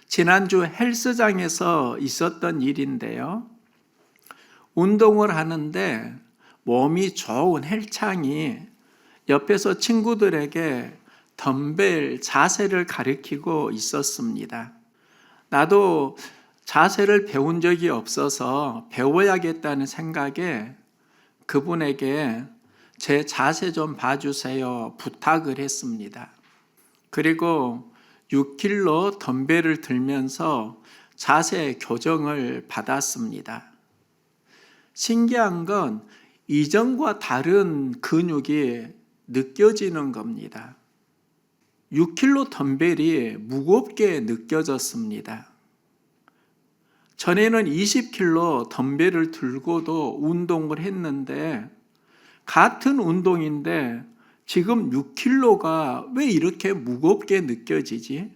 지난주 헬스장에서 있었던 일인데요. 운동을 하는데 몸이 좋은 헬창이 옆에서 친구들에게 덤벨 자세를 가르치고 있었습니다. 나도 자세를 배운 적이 없어서 배워야겠다는 생각에 그분에게 제 자세 좀 봐주세요 부탁을 했습니다. 그리고 6kg 덤벨을 들면서 자세 교정을 받았습니다. 신기한 건 이전과 다른 근육이 느껴지는 겁니다. 6kg 덤벨이 무겁게 느껴졌습니다. 전에는 20kg 덤벨을 들고도 운동을 했는데 같은 운동인데 지금 6kg가 왜 이렇게 무겁게 느껴지지?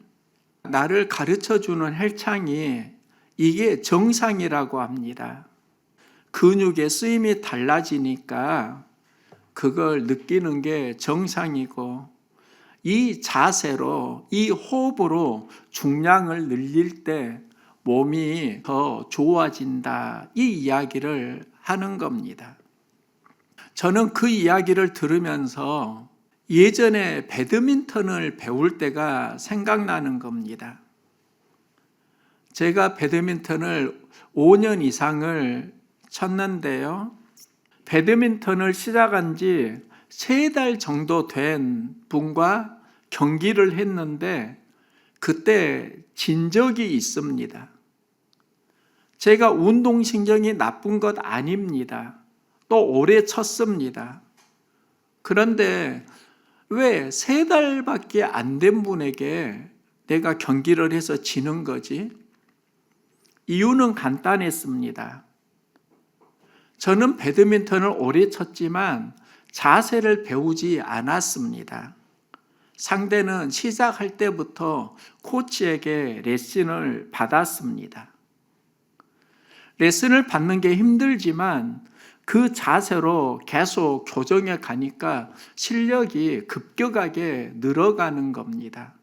나를 가르쳐주는 헬창이 이게 정상이라고 합니다. 근육의 쓰임이 달라지니까 그걸 느끼는 게 정상이고 이 자세로, 이 호흡으로 중량을 늘릴 때 몸이 더 좋아진다. 이 이야기를 하는 겁니다. 저는 그 이야기를 들으면서 예전에 배드민턴을 배울 때가 생각나는 겁니다. 제가 배드민턴을 5년 이상을 쳤는데요. 배드민턴을 시작한 지 3달 정도 된 분과 경기를 했는데 그때 진 적이 있습니다. 제가 운동신경이 나쁜 것 아닙니다. 또 오래 쳤습니다. 그런데 왜 3달밖에 안 된 분에게 내가 경기를 해서 지는 거지? 이유는 간단했습니다. 저는 배드민턴을 오래 쳤지만 자세를 배우지 않았습니다. 상대는 시작할 때부터 코치에게 레슨을 받았습니다. 레슨을 받는 게 힘들지만 그 자세로 계속 교정해 가니까 실력이 급격하게 늘어가는 겁니다.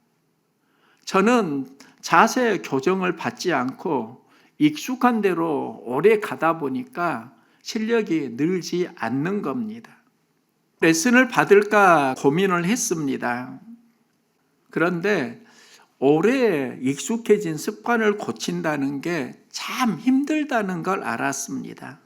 저는 자세 교정을 받지 않고 익숙한 대로 오래 가다 보니까 실력이 늘지 않는 겁니다. 레슨을 받을까 고민을 했습니다. 그런데 오래 익숙해진 습관을 고친다는 게 참 힘들다는 걸 알았습니다.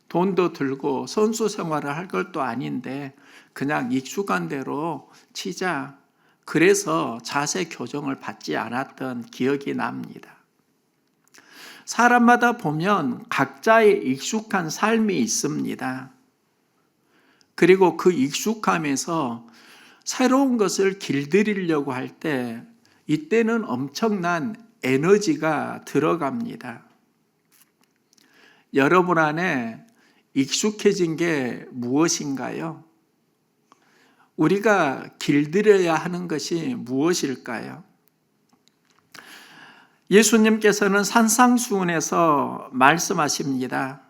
돈도 들고 선수 생활을 할 것도 아닌데 그냥 익숙한 대로 치자. 그래서 자세 교정을 받지 않았던 기억이 납니다. 사람마다 보면 각자의 익숙한 삶이 있습니다. 그리고 그 익숙함에서 새로운 것을 길들이려고 할 때 이때는 엄청난 에너지가 들어갑니다. 여러분 안에 익숙해진 게 무엇인가요? 우리가 길들여야 하는 것이 무엇일까요? 예수님께서는 산상수훈에서 말씀하십니다.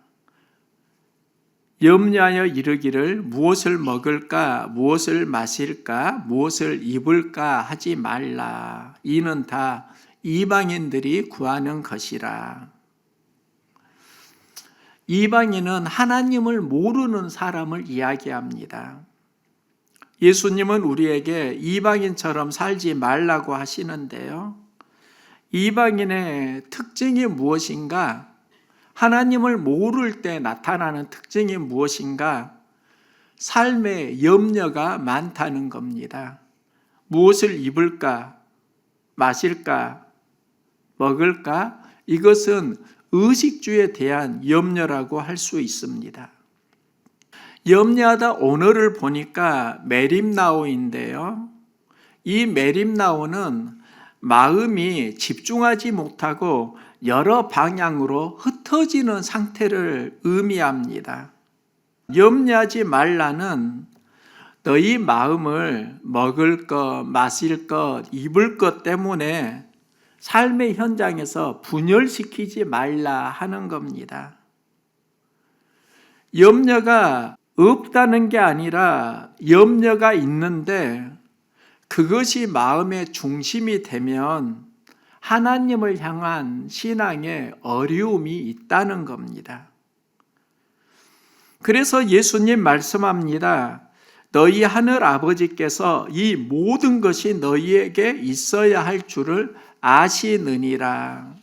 염려하여 이르기를 무엇을 먹을까, 무엇을 마실까, 무엇을 입을까 하지 말라. 이는 다 이방인들이 구하는 것이라. 이방인은 하나님을 모르는 사람을 이야기합니다. 예수님은 우리에게 이방인처럼 살지 말라고 하시는데요. 이방인의 특징이 무엇인가? 하나님을 모를 때 나타나는 특징이 무엇인가? 삶에 염려가 많다는 겁니다. 무엇을 입을까? 마실까? 먹을까? 이것은 의식주에 대한 염려라고 할 수 있습니다. 염려하다 오늘을 보니까 메림나우인데요. 이 메림나우는 마음이 집중하지 못하고 여러 방향으로 흩어지는 상태를 의미합니다. 염려하지 말라는 너희 마음을 먹을 것, 마실 것, 입을 것 때문에 삶의 현장에서 분열시키지 말라 하는 겁니다. 염려가 없다는 게 아니라 염려가 있는데 그것이 마음의 중심이 되면 하나님을 향한 신앙에 어려움이 있다는 겁니다. 그래서 예수님 말씀합니다. 너희 하늘 아버지께서 이 모든 것이 너희에게 있어야 할 줄을 아시느니라.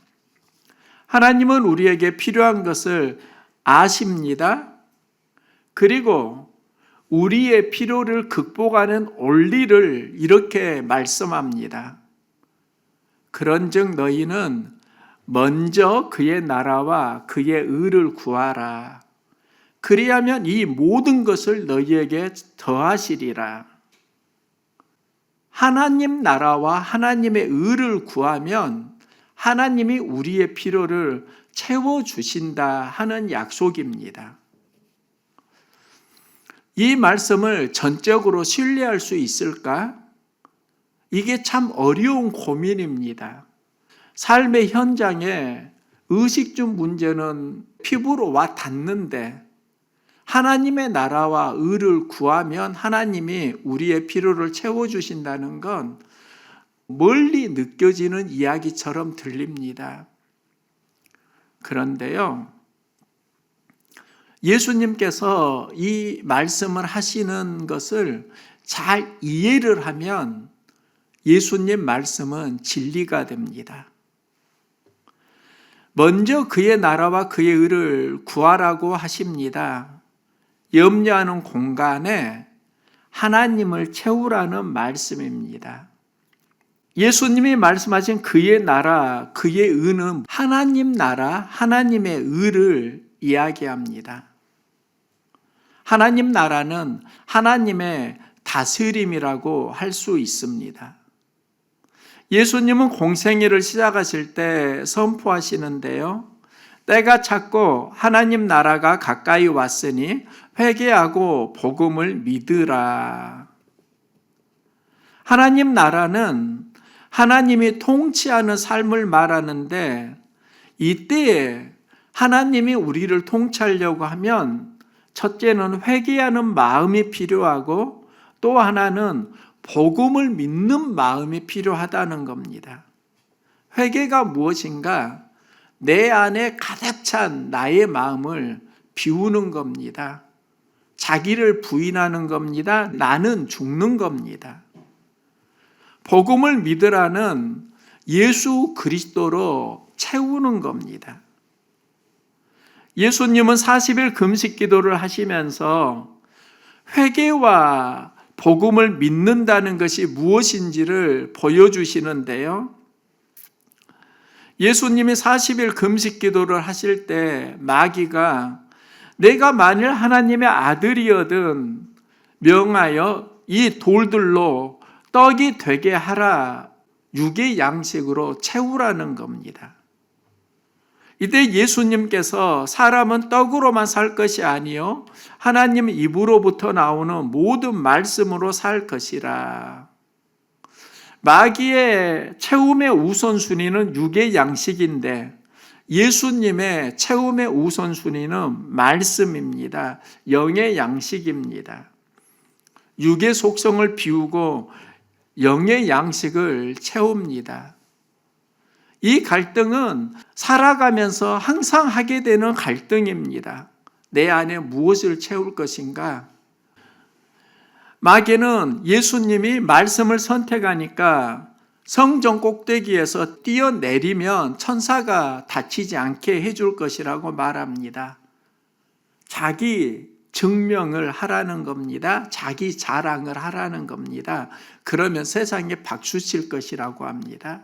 하나님은 우리에게 필요한 것을 아십니다. 그리고 우리의 필요를 극복하는 원리를 이렇게 말씀합니다. 그런즉 너희는 먼저 그의 나라와 그의 의를 구하라. 그리하면 이 모든 것을 너희에게 더하시리라. 하나님 나라와 하나님의 의를 구하면 하나님이 우리의 필요를 채워주신다 하는 약속입니다. 이 말씀을 전적으로 신뢰할 수 있을까? 이게 참 어려운 고민입니다. 삶의 현장에 의식주 문제는 피부로 와 닿는데 하나님의 나라와 의를 구하면 하나님이 우리의 필요를 채워주신다는 건 멀리 느껴지는 이야기처럼 들립니다. 그런데요, 예수님께서 이 말씀을 하시는 것을 잘 이해를 하면 예수님 말씀은 진리가 됩니다. 먼저 그의 나라와 그의 의를 구하라고 하십니다. 염려하는 공간에 하나님을 채우라는 말씀입니다. 예수님이 말씀하신 그의 나라, 그의 의는 하나님 나라, 하나님의 의를 이야기합니다. 하나님 나라는 하나님의 다스림이라고 할 수 있습니다. 예수님은 공생애를 시작하실 때 선포하시는데요. 때가 찼고 하나님 나라가 가까이 왔으니 회개하고 복음을 믿으라. 하나님 나라는 하나님이 통치하는 삶을 말하는데 이때에 하나님이 우리를 통치하려고 하면 첫째는 회개하는 마음이 필요하고 또 하나는 복음을 믿는 마음이 필요하다는 겁니다. 회개가 무엇인가? 내 안에 가득 찬 나의 마음을 비우는 겁니다. 자기를 부인하는 겁니다. 나는 죽는 겁니다. 복음을 믿으라는 예수 그리스도로 채우는 겁니다. 예수님은 40일 금식 기도를 하시면서 회개와 복음을 믿는다는 것이 무엇인지를 보여주시는데요. 예수님이 40일 금식 기도를 하실 때 마귀가 내가 만일 하나님의 아들이거든 명하여 이 돌들로 떡이 되게 하라, 육의 양식으로 채우라는 겁니다. 이때 예수님께서 사람은 떡으로만 살 것이 아니요 하나님 입으로부터 나오는 모든 말씀으로 살 것이라. 마귀의 채움의 우선순위는 육의 양식인데 예수님의 채움의 우선순위는 말씀입니다. 영의 양식입니다. 육의 속성을 비우고 영의 양식을 채웁니다. 이 갈등은 살아가면서 항상 하게 되는 갈등입니다. 내 안에 무엇을 채울 것인가? 마귀는 예수님이 말씀을 선택하니까 성전 꼭대기에서 뛰어내리면 천사가 다치지 않게 해줄 것이라고 말합니다. 자기 증명을 하라는 겁니다. 자기 자랑을 하라는 겁니다. 그러면 세상에 박수 칠 것이라고 합니다.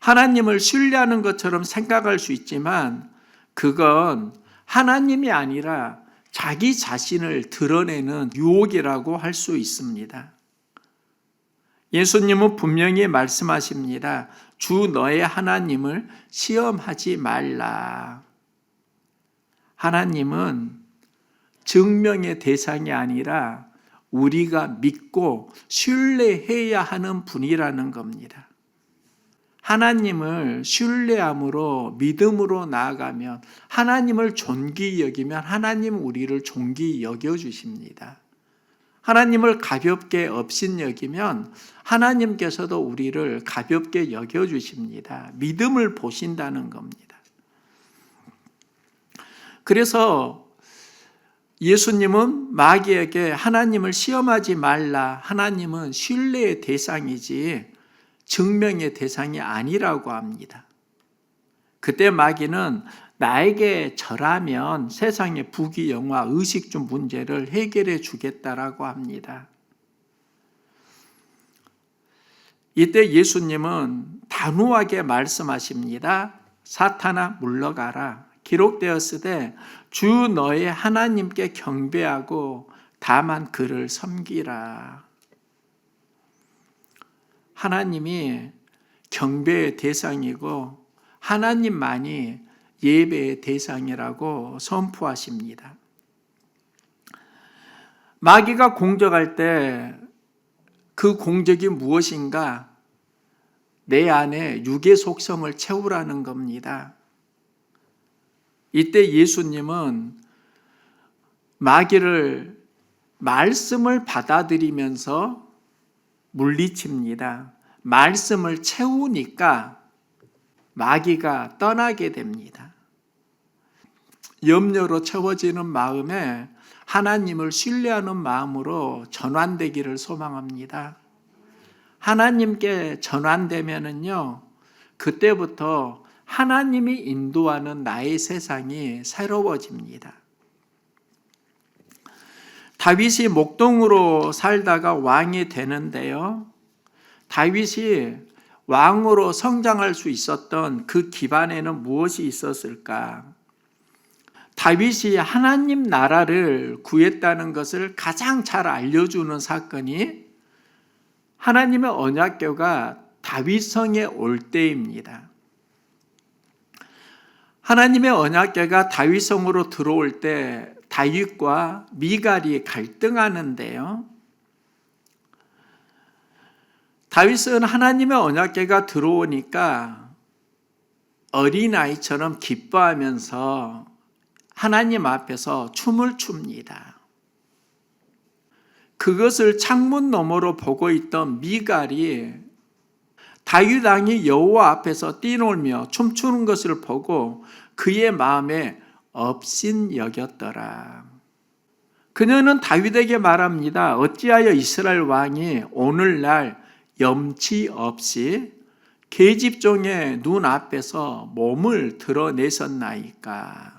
하나님을 신뢰하는 것처럼 생각할 수 있지만 그건 하나님이 아니라 자기 자신을 드러내는 유혹이라고 할 수 있습니다. 예수님은 분명히 말씀하십니다. 주 너의 하나님을 시험하지 말라. 하나님은 증명의 대상이 아니라 우리가 믿고 신뢰해야 하는 분이라는 겁니다. 하나님을 신뢰함으로 믿음으로 나아가면 하나님을 존귀히 여기면 하나님 우리를 존귀히 여겨주십니다. 하나님을 가볍게 업신여기면 하나님께서도 우리를 가볍게 여겨주십니다. 믿음을 보신다는 겁니다. 그래서 예수님은 마귀에게 하나님을 시험하지 말라. 하나님은 신뢰의 대상이지 증명의 대상이 아니라고 합니다. 그때 마귀는 나에게 절하면 세상의 부귀, 영화, 의식주 문제를 해결해 주겠다라고 합니다. 이때 예수님은 단호하게 말씀하십니다. 사탄아 물러가라. 기록되었으되 주 너의 하나님께 경배하고 다만 그를 섬기라. 하나님이 경배의 대상이고 하나님만이 예배의 대상이라고 선포하십니다. 마귀가 공격할 때 그 공격이 무엇인가? 내 안에 육의 속성을 채우라는 겁니다. 이때 예수님은 마귀를 말씀을 받아들이면서 물리칩니다. 말씀을 채우니까 마귀가 떠나게 됩니다. 염려로 채워지는 마음에 하나님을 신뢰하는 마음으로 전환되기를 소망합니다. 하나님께 전환되면은요, 그때부터 하나님이 인도하는 나의 세상이 새로워집니다. 다윗이 목동으로 살다가 왕이 되는데요, 다윗이 왕으로 성장할 수 있었던 그 기반에는 무엇이 있었을까? 다윗이 하나님 나라를 구했다는 것을 가장 잘 알려주는 사건이 하나님의 언약궤가 다윗성에 올 때입니다. 하나님의 언약궤가 다윗성으로 들어올 때 다윗과 미갈이 갈등하는데요. 다윗은 하나님의 언약궤가 들어오니까 어린아이처럼 기뻐하면서 하나님 앞에서 춤을 춥니다. 그것을 창문 너머로 보고 있던 미갈이 다윗 왕이 여호와 앞에서 뛰놀며 춤추는 것을 보고 그의 마음에 업신여겼더라. 그녀는 다윗에게 말합니다. 어찌하여 이스라엘 왕이 오늘날 염치 없이 계집종의 눈 앞에서 몸을 드러내셨나이까.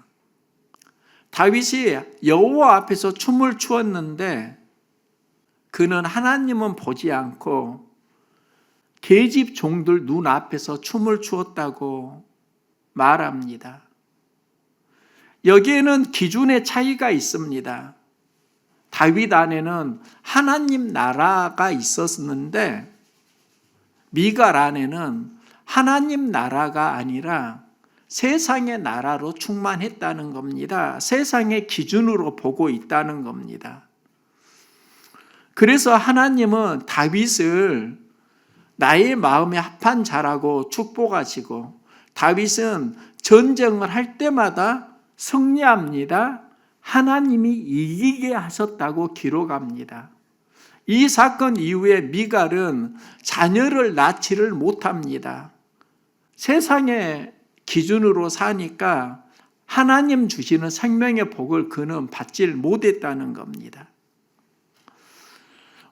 다윗이 여호와 앞에서 춤을 추었는데 그는 하나님은 보지 않고 계집종들 눈 앞에서 춤을 추었다고 말합니다. 여기에는 기준의 차이가 있습니다. 다윗 안에는 하나님 나라가 있었는데 미갈 안에는 하나님 나라가 아니라 세상의 나라로 충만했다는 겁니다. 세상의 기준으로 보고 있다는 겁니다. 그래서 하나님은 다윗을 나의 마음에 합한 자라고 축복하시고 다윗은 전쟁을 할 때마다 승리합니다. 하나님이 이기게 하셨다고 기록합니다. 이 사건 이후에 미갈은 자녀를 낳지를 못합니다. 세상의 기준으로 사니까 하나님 주시는 생명의 복을 그는 받지 못했다는 겁니다.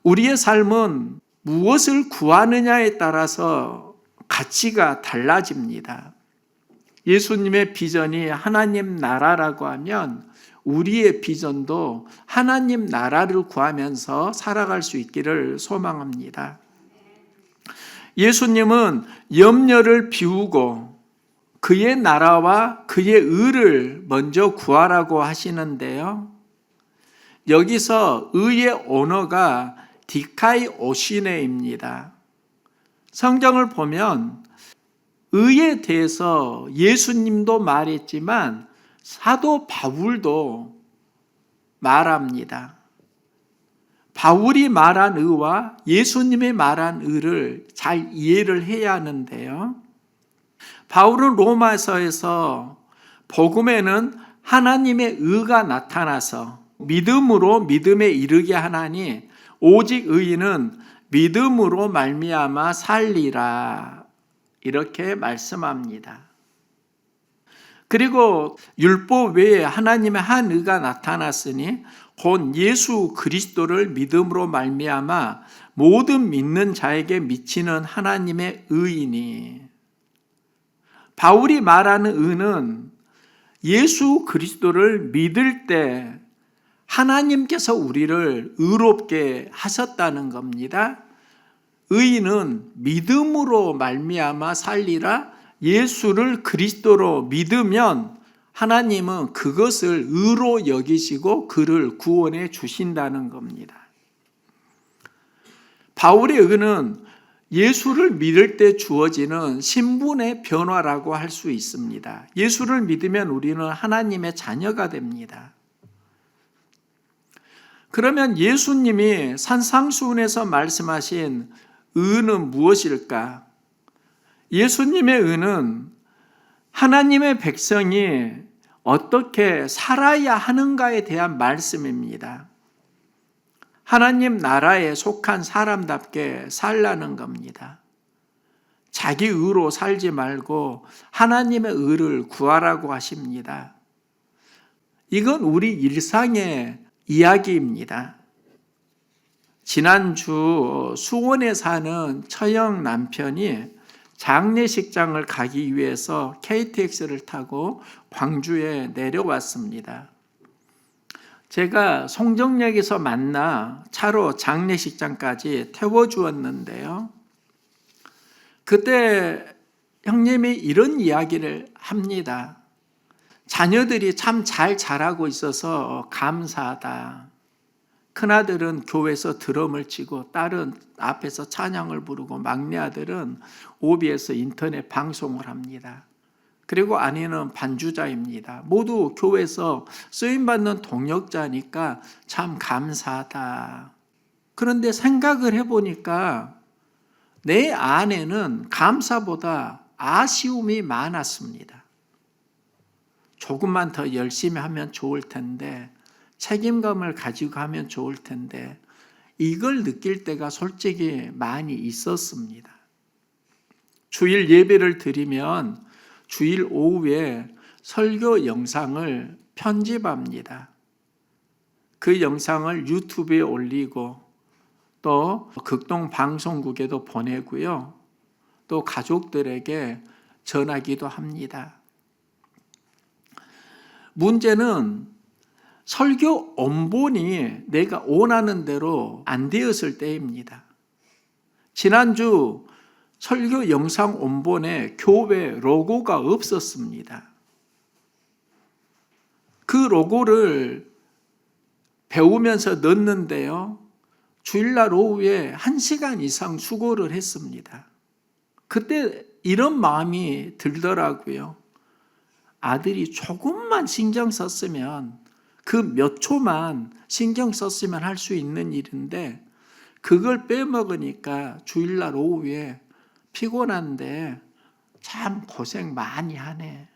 우리의 삶은 무엇을 구하느냐에 따라서 가치가 달라집니다. 예수님의 비전이 하나님 나라라고 하면 우리의 비전도 하나님 나라를 구하면서 살아갈 수 있기를 소망합니다. 예수님은 염려를 비우고 그의 나라와 그의 의를 먼저 구하라고 하시는데요. 여기서 의의 언어가 디카이오시네입니다. 성경을 보면 의에 대해서 예수님도 말했지만 사도 바울도 말합니다. 바울이 말한 의와 예수님이 말한 의를 잘 이해를 해야 하는데요. 바울은 로마서에서 복음에는 하나님의 의가 나타나서 믿음으로 믿음에 이르게 하나니 오직 의인은 믿음으로 말미암아 살리라. 이렇게 말씀합니다. 그리고 율법 외에 하나님의 한 의가 나타났으니 곧 예수 그리스도를 믿음으로 말미암아 모든 믿는 자에게 미치는 하나님의 의이니, 바울이 말하는 의는 예수 그리스도를 믿을 때 하나님께서 우리를 의롭게 하셨다는 겁니다. 의인은 믿음으로 말미암아 살리라. 예수를 그리스도로 믿으면 하나님은 그것을 의로 여기시고 그를 구원해 주신다는 겁니다. 바울의 의는 예수를 믿을 때 주어지는 신분의 변화라고 할 수 있습니다. 예수를 믿으면 우리는 하나님의 자녀가 됩니다. 그러면 예수님이 산상수훈에서 말씀하신 의는 무엇일까? 예수님의 의는 하나님의 백성이 어떻게 살아야 하는가에 대한 말씀입니다. 하나님 나라에 속한 사람답게 살라는 겁니다. 자기 의로 살지 말고 하나님의 의를 구하라고 하십니다. 이건 우리 일상의 이야기입니다. 지난주 수원에 사는 처형 남편이 장례식장을 가기 위해서 KTX를 타고 광주에 내려왔습니다. 제가 송정역에서 만나 차로 장례식장까지 태워주었는데요. 그때 형님이 이런 이야기를 합니다. 자녀들이 참 잘 자라고 있어서 감사하다. 큰아들은 교회에서 드럼을 치고 딸은 앞에서 찬양을 부르고 막내 아들은 오비에서 인터넷 방송을 합니다. 그리고 아내는 반주자입니다. 모두 교회에서 쓰임받는 동역자니까 참 감사하다. 그런데 생각을 해보니까 내 아내는 감사보다 아쉬움이 많았습니다. 조금만 더 열심히 하면 좋을 텐데, 책임감을 가지고 하면 좋을 텐데, 이걸 느낄 때가 솔직히 많이 있었습니다. 주일 예배를 드리면 주일 오후에 설교 영상을 편집합니다. 그 영상을 유튜브에 올리고 또 극동 방송국에도 보내고요. 또 가족들에게 전하기도 합니다. 문제는 설교 원본이 내가 원하는 대로 안 되었을 때입니다. 지난주 설교 영상 원본에 교회 로고가 없었습니다. 그 로고를 배우면서 넣었는데요. 주일날 오후에 1시간 이상 수고를 했습니다. 그때 이런 마음이 들더라고요. 아들이 조금만 신경 썼으면, 그 몇 초만 신경 썼으면 할 수 있는 일인데 그걸 빼먹으니까 주일날 오후에 피곤한데 참 고생 많이 하네.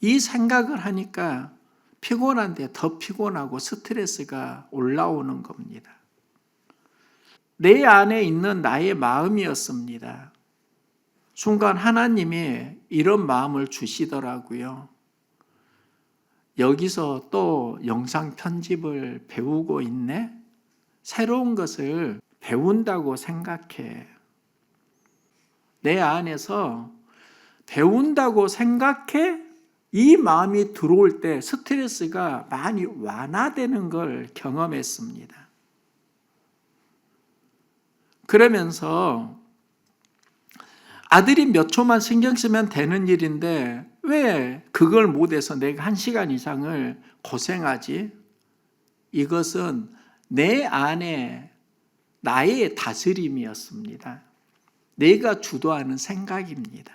이 생각을 하니까 피곤한데 더 피곤하고 스트레스가 올라오는 겁니다. 내 안에 있는 나의 마음이었습니다. 순간 하나님이 이런 마음을 주시더라고요. 여기서 또 영상 편집을 배우고 있네? 새로운 것을 배운다고 생각해. 내 안에서 배운다고 생각해? 이 마음이 들어올 때 스트레스가 많이 완화되는 걸 경험했습니다. 그러면서 아들이 몇 초만 신경 쓰면 되는 일인데 왜 그걸 못해서 내가 1시간 이상을 고생하지? 이것은 내 안에 나의 다스림이었습니다. 내가 주도하는 생각입니다.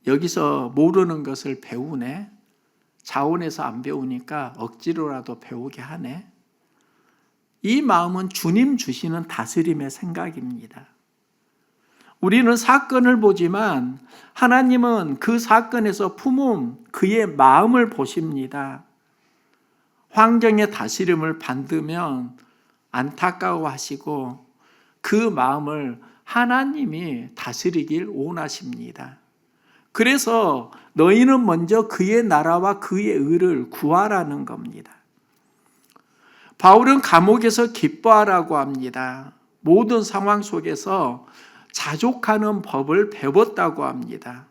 여기서 모르는 것을 배우네. 자원에서 안 배우니까 억지로라도 배우게 하네. 이 마음은 주님 주시는 다스림의 생각입니다. 우리는 사건을 보지만 하나님은 그 사건에서 품은 그의 마음을 보십니다. 환경의 다스림을 받으면 안타까워하시고 그 마음을 하나님이 다스리길 원하십니다. 그래서 너희는 먼저 그의 나라와 그의 의를 구하라는 겁니다. 바울은 감옥에서 기뻐하라고 합니다. 모든 상황 속에서 자족하는 법을 배웠다고 합니다.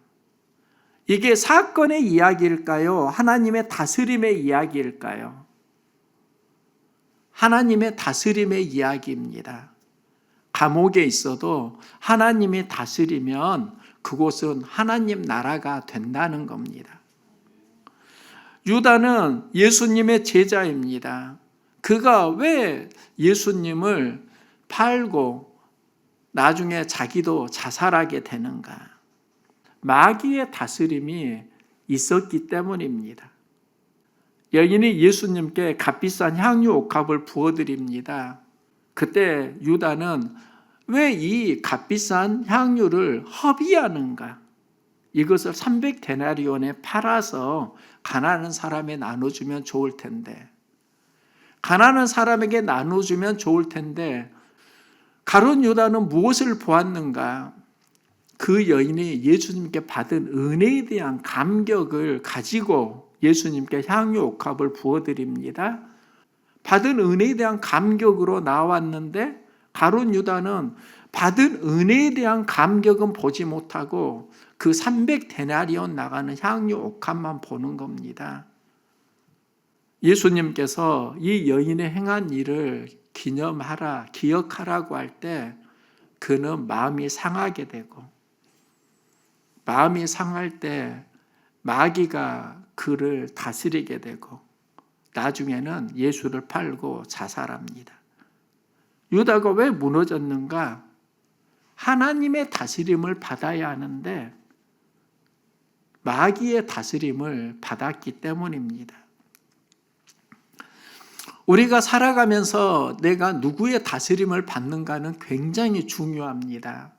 이게 사건의 이야기일까요? 하나님의 다스림의 이야기일까요? 하나님의 다스림의 이야기입니다. 감옥에 있어도 하나님이 다스리면 그곳은 하나님 나라가 된다는 겁니다. 유다는 예수님의 제자입니다. 그가 왜 예수님을 팔고 나중에 자기도 자살하게 되는가? 마귀의 다스림이 있었기 때문입니다. 여인이 예수님께 값비싼 향유 옥합을 부어드립니다. 그때 유다는 왜 이 값비싼 향유를 허비하는가? 이것을 300데나리온에 팔아서 가난한 사람에 나눠주면 좋을 텐데, 가난한 사람에게 나눠주면 좋을 텐데, 가룟 유다는 무엇을 보았는가? 그 여인이 예수님께 받은 은혜에 대한 감격을 가지고 예수님께 향유 옥합을 부어드립니다. 받은 은혜에 대한 감격으로 나왔는데 가룟 유다는 받은 은혜에 대한 감격은 보지 못하고 그 300데나리온 나가는 향유 옥합만 보는 겁니다. 예수님께서 이 여인의 행한 일을 기념하라, 기억하라고 할 때 그는 마음이 상하게 되고, 마음이 상할 때 마귀가 그를 다스리게 되고 나중에는 예수를 팔고 자살합니다. 유다가 왜 무너졌는가? 하나님의 다스림을 받아야 하는데 마귀의 다스림을 받았기 때문입니다. 우리가 살아가면서 내가 누구의 다스림을 받는가는 굉장히 중요합니다.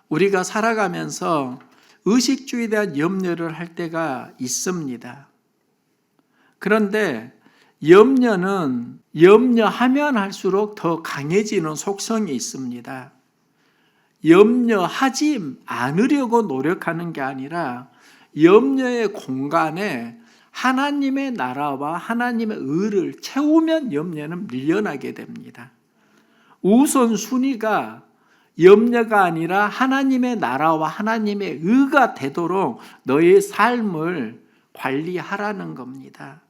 우리가 살아가면서 의식주의에 대한 염려를 할 때가 있습니다. 그런데 염려는 염려하면 할수록 더 강해지는 속성이 있습니다. 염려하지 않으려고 노력하는 게 아니라 염려의 공간에 하나님의 나라와 하나님의 의를 채우면 염려는 밀려나게 됩니다. 우선순위가 염려가 아니라 하나님의 나라와 하나님의 의가 되도록 너의 삶을 관리하라는 겁니다.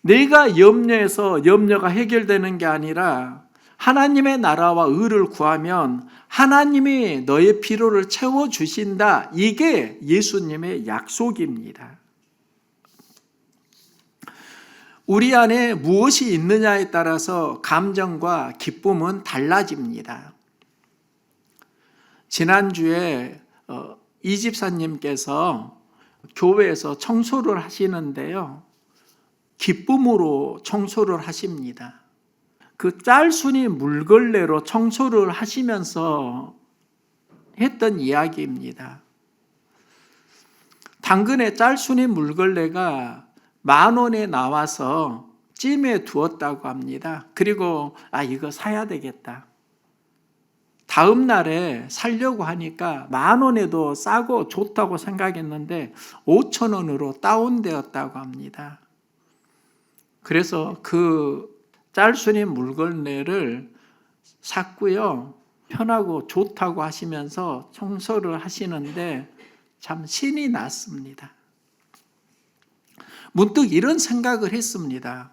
내가 염려해서 염려가 해결되는 게 아니라 하나님의 나라와 의를 구하면 하나님이 너의 필요를 채워주신다. 이게 예수님의 약속입니다. 우리 안에 무엇이 있느냐에 따라서 감정과 기쁨은 달라집니다. 지난주에 이 집사님께서 교회에서 청소를 하시는데요. 기쁨으로 청소를 하십니다. 그 짤순이 물걸레로 청소를 하시면서 했던 이야기입니다. 당근에 짤순이 물걸레가 10,000원에 나와서 찜에 두었다고 합니다. 그리고 이거 사야 되겠다. 다음 날에 살려고 하니까 10,000원에도 싸고 좋다고 생각했는데 5,000원으로 다운되었다고 합니다. 그래서 그 짤순이 물걸레를 샀고요. 편하고 좋다고 하시면서 청소를 하시는데 참 신이 났습니다. 문득 이런 생각을 했습니다.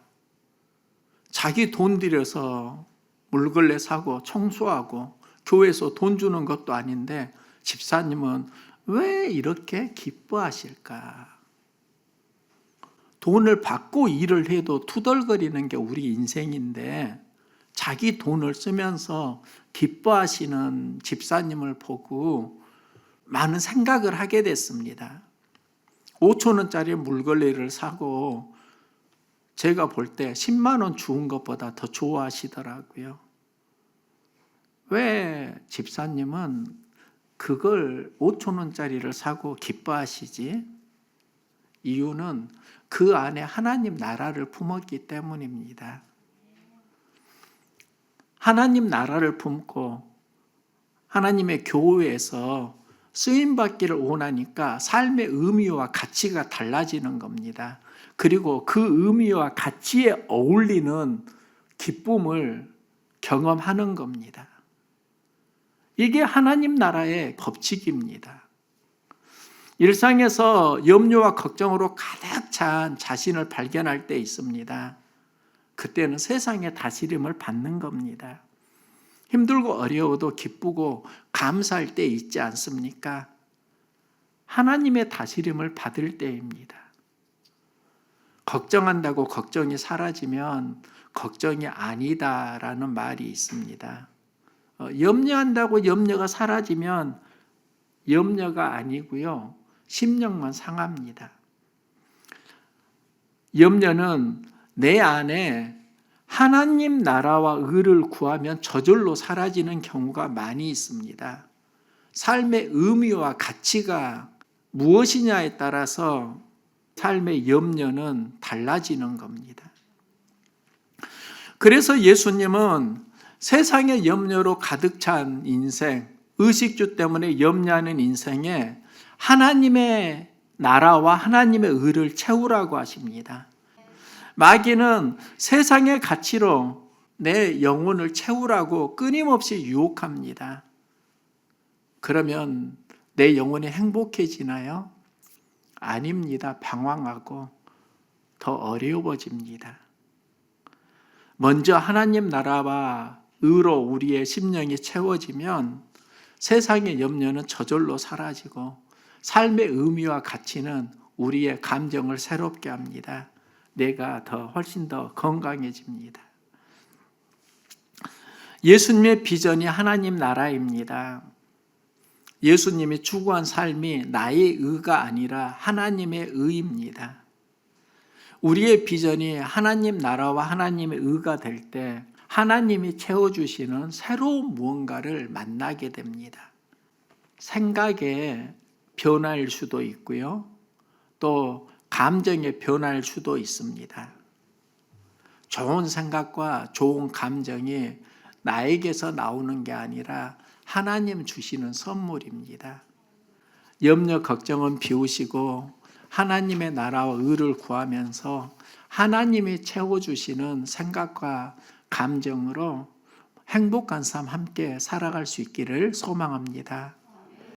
자기 돈 들여서 물걸레 사고 청소하고 교회에서 돈 주는 것도 아닌데 집사님은 왜 이렇게 기뻐하실까? 돈을 받고 일을 해도 투덜거리는 게 우리 인생인데 자기 돈을 쓰면서 기뻐하시는 집사님을 보고 많은 생각을 하게 됐습니다. 5,000원짜리 물걸레를 사고 제가 볼 때 10만 원 주은 것보다 더 좋아하시더라고요. 왜 집사님은 그걸 5,000원짜리를 사고 기뻐하시지? 이유는 그 안에 하나님 나라를 품었기 때문입니다. 하나님 나라를 품고 하나님의 교회에서 쓰임받기를 원하니까 삶의 의미와 가치가 달라지는 겁니다. 그리고 그 의미와 가치에 어울리는 기쁨을 경험하는 겁니다. 이게 하나님 나라의 법칙입니다. 일상에서 염려와 걱정으로 가득 찬 자신을 발견할 때 있습니다. 그때는 세상의 다스림을 받는 겁니다. 힘들고 어려워도 기쁘고 감사할 때 있지 않습니까? 하나님의 다스림을 받을 때입니다. 걱정한다고 걱정이 사라지면 걱정이 아니다라는 말이 있습니다. 염려한다고 염려가 사라지면 염려가 아니고요. 심령만 상합니다. 염려는 내 안에 하나님 나라와 의를 구하면 저절로 사라지는 경우가 많이 있습니다. 삶의 의미와 가치가 무엇이냐에 따라서 삶의 염려는 달라지는 겁니다. 그래서 예수님은 세상의 염려로 가득 찬 인생, 의식주 때문에 염려하는 인생에 하나님의 나라와 하나님의 의를 채우라고 하십니다. 마귀는 세상의 가치로 내 영혼을 채우라고 끊임없이 유혹합니다. 그러면 내 영혼이 행복해지나요? 아닙니다. 방황하고 더 어려워집니다. 먼저 하나님 나라와 의로 우리의 심령이 채워지면 세상의 염려는 저절로 사라지고 삶의 의미와 가치는 우리의 감정을 새롭게 합니다. 내가 훨씬 더 건강해집니다. 예수님의 비전이 하나님 나라입니다. 예수님이 추구한 삶이 나의 의가 아니라 하나님의 의입니다. 우리의 비전이 하나님 나라와 하나님의 의가 될 때 하나님이 채워주시는 새로운 무언가를 만나게 됩니다. 생각의 변화일 수도 있고요. 또 감정의 변화일 수도 있습니다. 좋은 생각과 좋은 감정이 나에게서 나오는 게 아니라 하나님 주시는 선물입니다. 염려, 걱정은 비우시고 하나님의 나라와 의를 구하면서 하나님이 채워주시는 생각과 감정으로 행복한 삶 함께 살아갈 수 있기를 소망합니다.